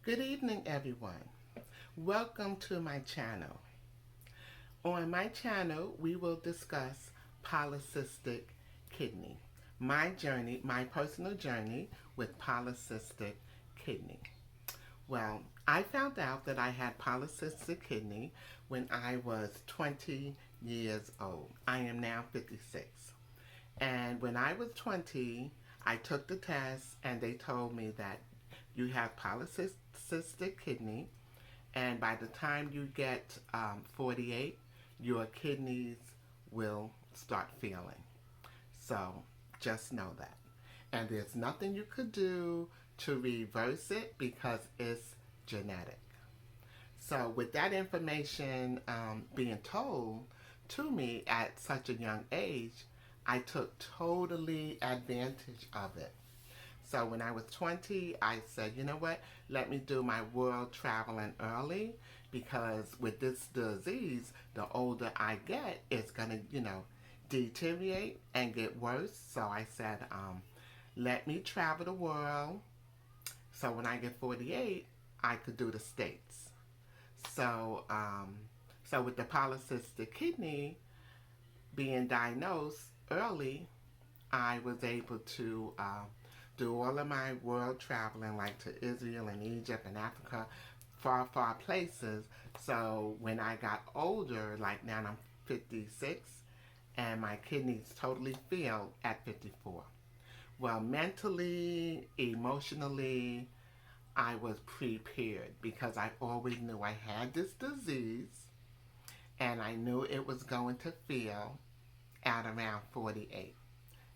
Good evening, everyone. Welcome to my channel. On my channel, we will discuss polycystic kidney, my personal journey with polycystic kidney. Well, I found out that I had polycystic kidney when I was 20 years old. I am now 56. And when I was 20, I took the test and they told me that you have polycystic kidney, and by the time you get 48, your kidneys will start failing. So just know that. And there's nothing you could do to reverse it because it's genetic. So, with that information being told to me at such a young age, I took totally advantage of it. So when I was 20, I said, you know what, let me do my world traveling early because with this disease, the older I get, it's going to, deteriorate and get worse. So I said, let me travel the world so when I get 48, I could do the states. So, so with the polycystic kidney being diagnosed early, I was able to do all of my world traveling, like to Israel and Egypt and Africa, far, far places. So when I got older, like now I'm 56, and my kidneys totally failed at 54. Well, mentally, emotionally, I was prepared because I always knew I had this disease and I knew it was going to fail at around 48.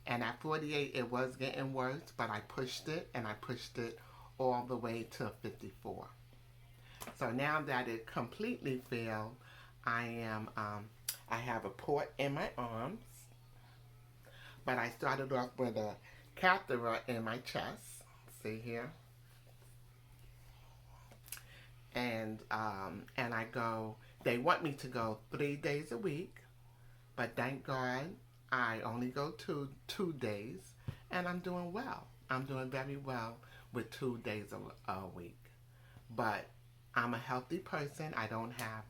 And at 48, it was getting worse, but I pushed it and I pushed it all the way to 54. So now that it completely failed, I have a port in my arms, but I started off with a catheter in my chest. See here, and I go. They want me to go 3 days a week, but thank God I only go two days, and I'm doing well. I'm doing very well with 2 days a week. But I'm a healthy person. I don't have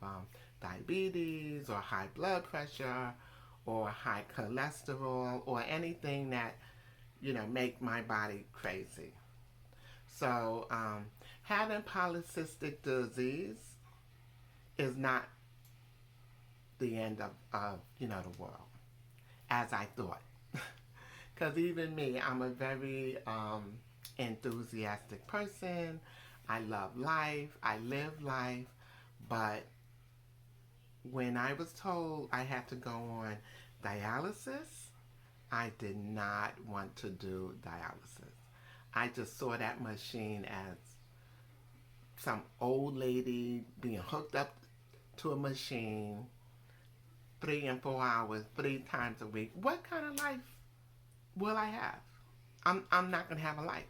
diabetes or high blood pressure or high cholesterol or anything that make my body crazy. So having polycystic disease is not the end of the world as I thought. Because even me, I'm a very enthusiastic person. I love life. I live life. But when I was told I had to go on dialysis, I did not want to do dialysis. I just saw that machine as some old lady being hooked up to a machine 3 and 4 hours, 3 times a week. What kind of life will I have? I'm not gonna have a life.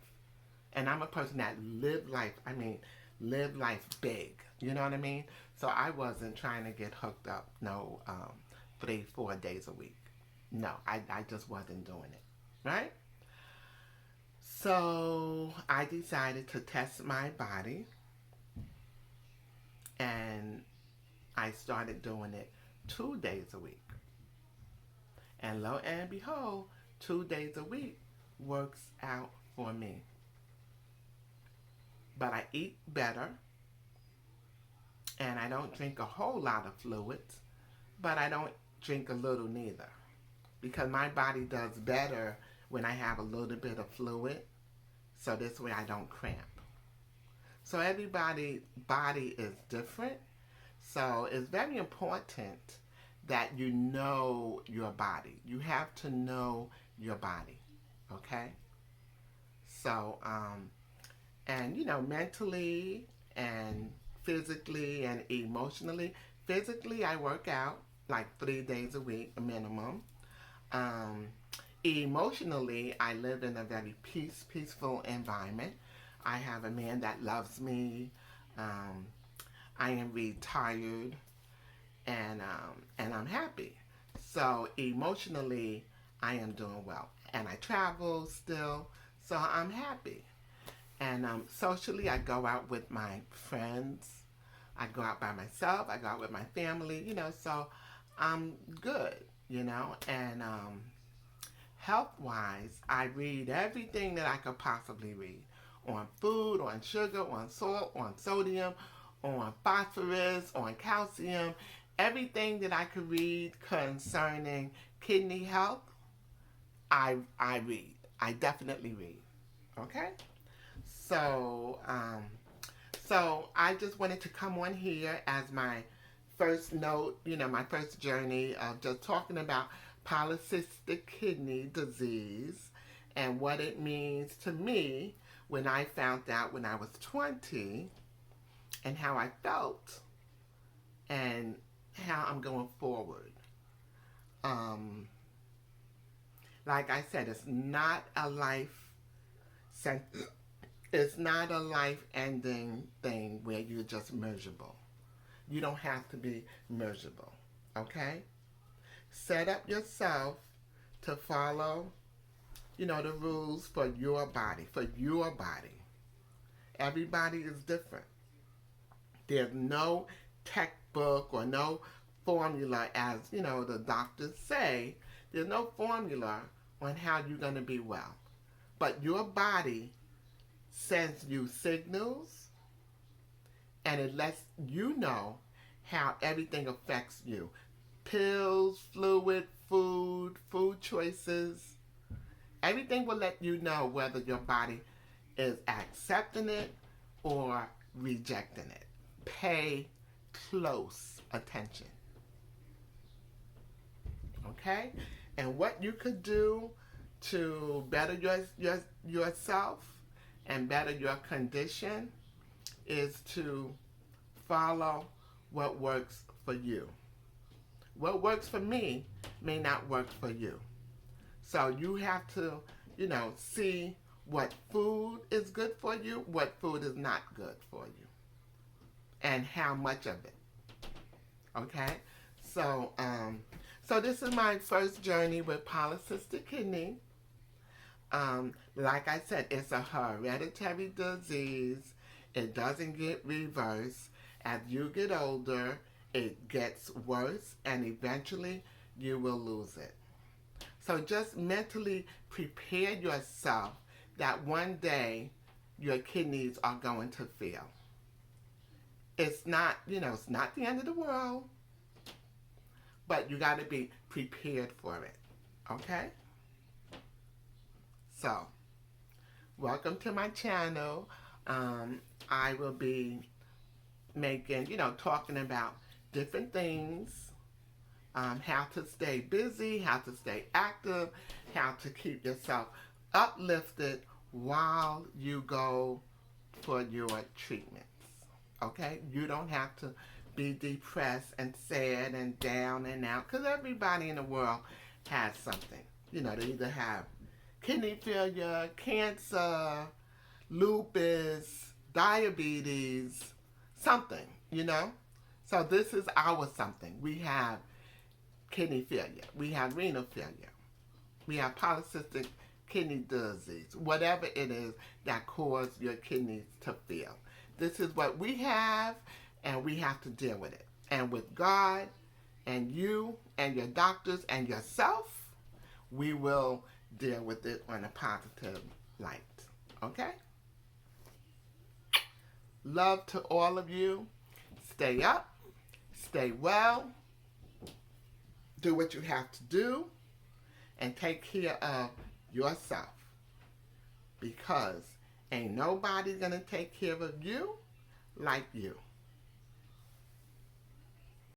And I'm a person that live life. I mean, live life big. You know what I mean? So I wasn't trying to get hooked up. No, 3, 4 days a week. No, I just wasn't doing it. Right? So I decided to test my body, and I started doing it 2 days a week. And lo and behold, 2 days a week works out for me. But I eat better, and I don't drink a whole lot of fluids, but I don't drink a little neither. Because my body does better when I have a little bit of fluid, so this way I don't cramp. So everybody's body is different, so it's very important that you know your body. You have to know your body, okay? So, and mentally and physically and emotionally. Physically, I work out like 3 days a week, a minimum. Um, Emotionally, I live in a very peaceful environment. I have a man that loves me. Um, I am retired, and I'm happy. So emotionally, I am doing well, and I travel still, so I'm happy. And socially, I go out with my friends. I go out by myself. I go out with my family, so I'm good, And health-wise, I read everything that I could possibly read on food, on sugar, on salt, on sodium, on phosphorus, on calcium. Everything that I could read concerning kidney health, I read. I definitely read. Okay? So, so I just wanted to come on here as my first note, my first journey of just talking about polycystic kidney disease and what it means to me when I found out when I was 20 and how I felt and how I'm going forward. Like I said, it's not a life sentence. It's not a life-ending thing where you're just miserable. You don't have to be miserable, okay? Set up yourself to follow, the rules for your body, Everybody is different. There's no textbook or no formula, as, the doctors say. There's no formula on how you're going to be well. But your body sends you signals, and it lets you know how everything affects you. Pills, fluid, food choices. Everything will let you know whether your body is accepting it or rejecting it. Pay close attention. Okay? And what you could do to better yourself and better your condition is to follow what works for you. What works for me may not work for you. So you have to, see what food is good for you, what food is not good for you, and how much of it. Okay? So, so this is my first journey with polycystic kidney. Like I said, it's a hereditary disease. It doesn't get reversed. As you get older, it gets worse, and eventually you will lose it. So just mentally prepare yourself that one day your kidneys are going to fail. It's not, it's not the end of the world, but you got to be prepared for it. Okay? So, welcome to my channel. I will be making, talking about different things, how to stay busy, how to stay active, how to keep yourself uplifted while you go for your treatments. Okay? You don't have to be depressed and sad and down and out, because everybody in the world has something. They either have kidney failure, cancer, lupus, diabetes, something, So this is our something. We have kidney failure. We have renal failure. We have polycystic kidney disease. Whatever it is that caused your kidneys to fail. This is what we have, and we have to deal with it. And with God and you and your doctors and yourself, we will deal with it on a positive light. Okay? Love to all of you. Stay up. Stay well. Do what you have to do. And take care of yourself. Because ain't nobody going to take care of you like you.